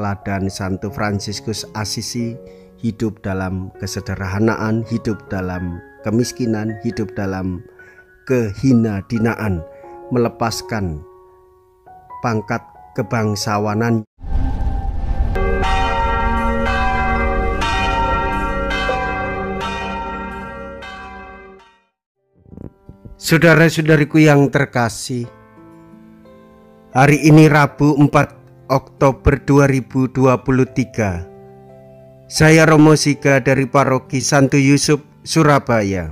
teladan Santo Fransiskus Assisi, hidup dalam kesederhanaan, hidup dalam kemiskinan, hidup dalam kehinadinaan, melepaskan pangkat kebangsawanan. Saudara-saudariku yang terkasih, hari ini Rabu 4 Oktober 2023, saya Romo Siga dari Paroki Santo Yusuf, Surabaya.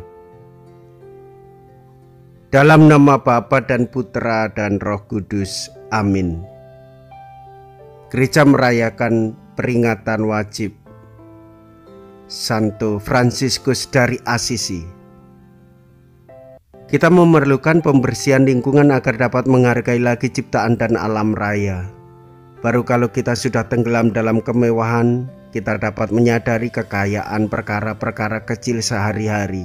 Dalam nama Bapa dan Putra dan Roh Kudus, amin. Gereja merayakan peringatan wajib Santo Fransiskus dari Assisi. Kita memerlukan pembersihan lingkungan agar dapat menghargai lagi ciptaan dan alam raya. Baru kalau kita sudah tenggelam dalam kemewahan, kita dapat menyadari kekayaan perkara-perkara kecil sehari-hari.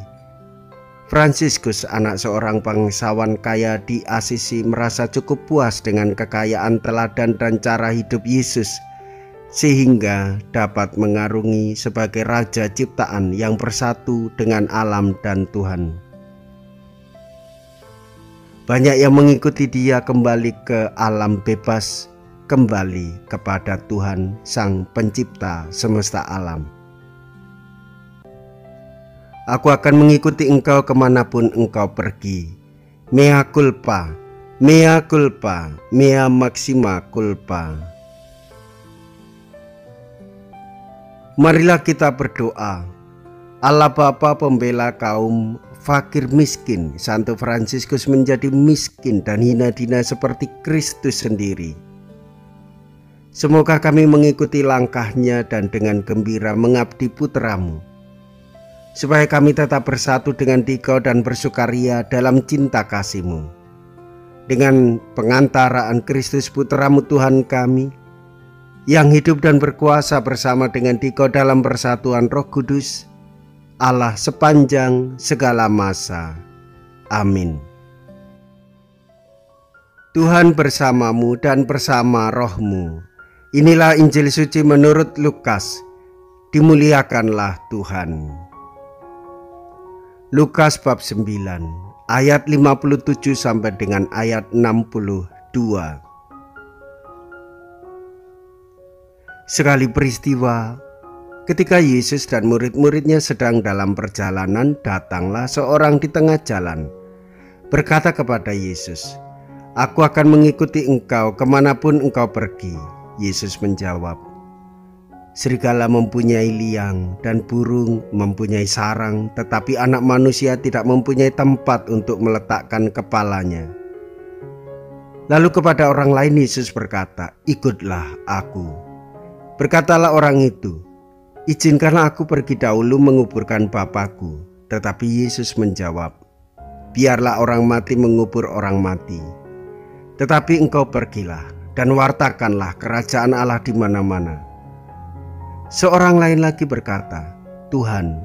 Fransiskus, anak seorang bangsawan kaya di Assisi, merasa cukup puas dengan kekayaan teladan dan cara hidup Yesus, sehingga dapat mengarungi sebagai raja ciptaan yang bersatu dengan alam dan Tuhan. Banyak yang mengikuti dia kembali ke alam bebas, kembali kepada Tuhan Sang Pencipta semesta alam. Aku akan mengikuti engkau kemanapun engkau pergi. Mea culpa, mea culpa, mea maxima culpa. Marilah kita berdoa. Allah Bapa pembela kaum fakir miskin, Santo Fransiskus menjadi miskin dan hina-dina seperti Kristus sendiri. Semoga kami mengikuti langkahnya dan dengan gembira mengabdi putramu, supaya kami tetap bersatu dengan Dikau dan bersukaria dalam cinta kasih-Mu. Dengan pengantaraan Kristus putramu Tuhan kami, yang hidup dan berkuasa bersama dengan Dikau dalam persatuan Roh Kudus, Allah sepanjang segala masa. Amin. Tuhan bersamamu dan bersama rohmu. Inilah Injil suci menurut Lukas. Dimuliakanlah Tuhan. Lukas bab 9 ayat 57 sampai dengan ayat 62. Sekali peristiwa, ketika Yesus dan murid-muridnya sedang dalam perjalanan, datanglah seorang di tengah jalan, berkata kepada Yesus, "Aku akan mengikuti engkau kemanapun engkau pergi." Yesus menjawab, "Serigala mempunyai liang dan burung mempunyai sarang, tetapi anak manusia tidak mempunyai tempat untuk meletakkan kepalanya." Lalu kepada orang lain Yesus berkata, "Ikutlah aku." Berkatalah orang itu, "Izinkanlah aku pergi dahulu menguburkan Bapakku." Tetapi Yesus menjawab, "Biarlah orang mati mengubur orang mati. Tetapi engkau pergilah dan wartakanlah kerajaan Allah di mana-mana." Seorang lain lagi berkata, "Tuhan,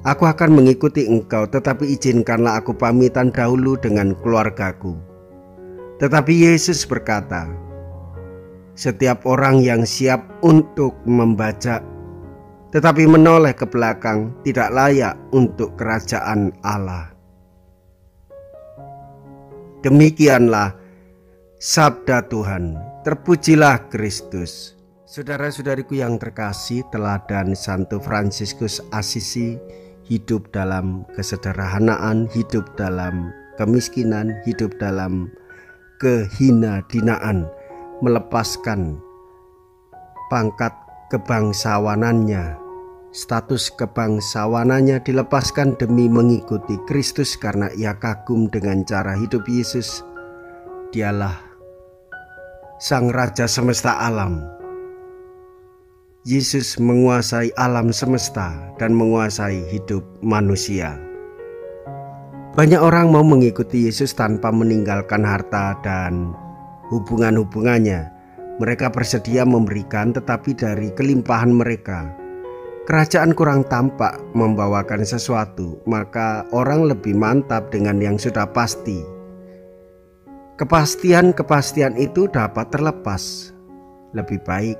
aku akan mengikuti engkau, tetapi izinkanlah aku pamitan dahulu dengan keluargaku." Tetapi Yesus berkata, "Setiap orang yang siap untuk membaca tetapi menoleh ke belakang tidak layak untuk kerajaan Allah." Demikianlah sabda Tuhan. Terpujilah Kristus. Saudara-saudariku yang terkasih, teladan Santo Fransiskus Assisi, hidup dalam kesederhanaan, hidup dalam kemiskinan, hidup dalam kehinadinaan, melepaskan pangkat kebangsawanannya, status kebangsawanannya dilepaskan demi mengikuti Kristus karena ia kagum dengan cara hidup Yesus. Dialah Sang Raja semesta alam. Yesus menguasai alam semesta dan menguasai hidup manusia. Banyak orang mau mengikuti Yesus tanpa meninggalkan harta dan hubungan-hubungannya. Mereka bersedia memberikan, tetapi dari kelimpahan mereka, kerajaan kurang tampak membawakan sesuatu, maka orang lebih mantap dengan yang sudah pasti. Kepastian-kepastian itu dapat terlepas. Lebih baik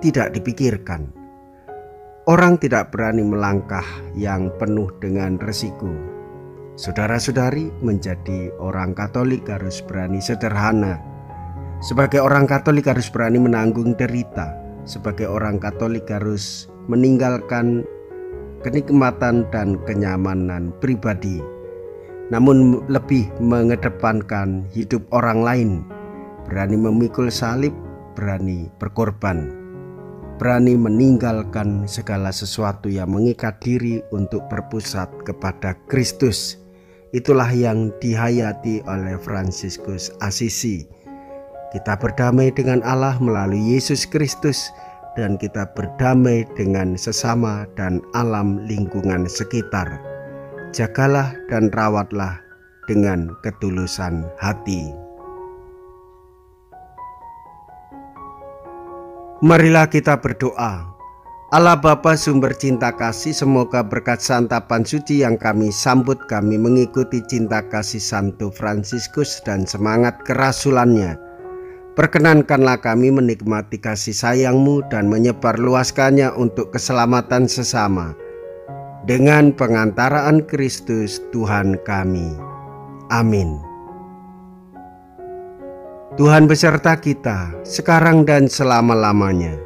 tidak dipikirkan. Orang tidak berani melangkah yang penuh dengan resiko. Saudara-saudari, menjadi orang Katolik harus berani sederhana. Sebagai orang Katolik harus berani menanggung derita. Sebagai orang Katolik harus meninggalkan kenikmatan dan kenyamanan pribadi, namun lebih mengedepankan hidup orang lain, berani memikul salib, berani berkorban, berani meninggalkan segala sesuatu yang mengikat diri untuk berpusat kepada Kristus. Itulah yang dihayati oleh Fransiskus Assisi. Kita berdamai dengan Allah melalui Yesus Kristus, dan kita berdamai dengan sesama dan alam lingkungan sekitar. Jagalah dan rawatlah dengan ketulusan hati. Marilah kita berdoa. Allah Bapa sumber cinta kasih, semoga berkat santapan suci yang kami sambut, kami mengikuti cinta kasih Santo Fransiskus dan semangat kerasulannya. Perkenankanlah kami menikmati kasih sayang-Mu dan menyebarluaskannya untuk keselamatan sesama. Dengan pengantaraan Kristus Tuhan kami. Amin. Tuhan beserta kita, sekarang dan selama-lamanya.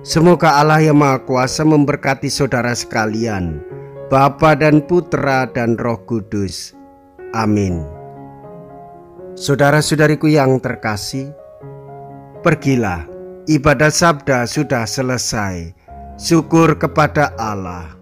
Semoga Allah yang Maha Kuasa memberkati saudara sekalian, Bapa dan Putra dan Roh Kudus. Amin. Saudara-saudariku yang terkasih, pergilah, ibadah sabda sudah selesai. Syukur kepada Allah.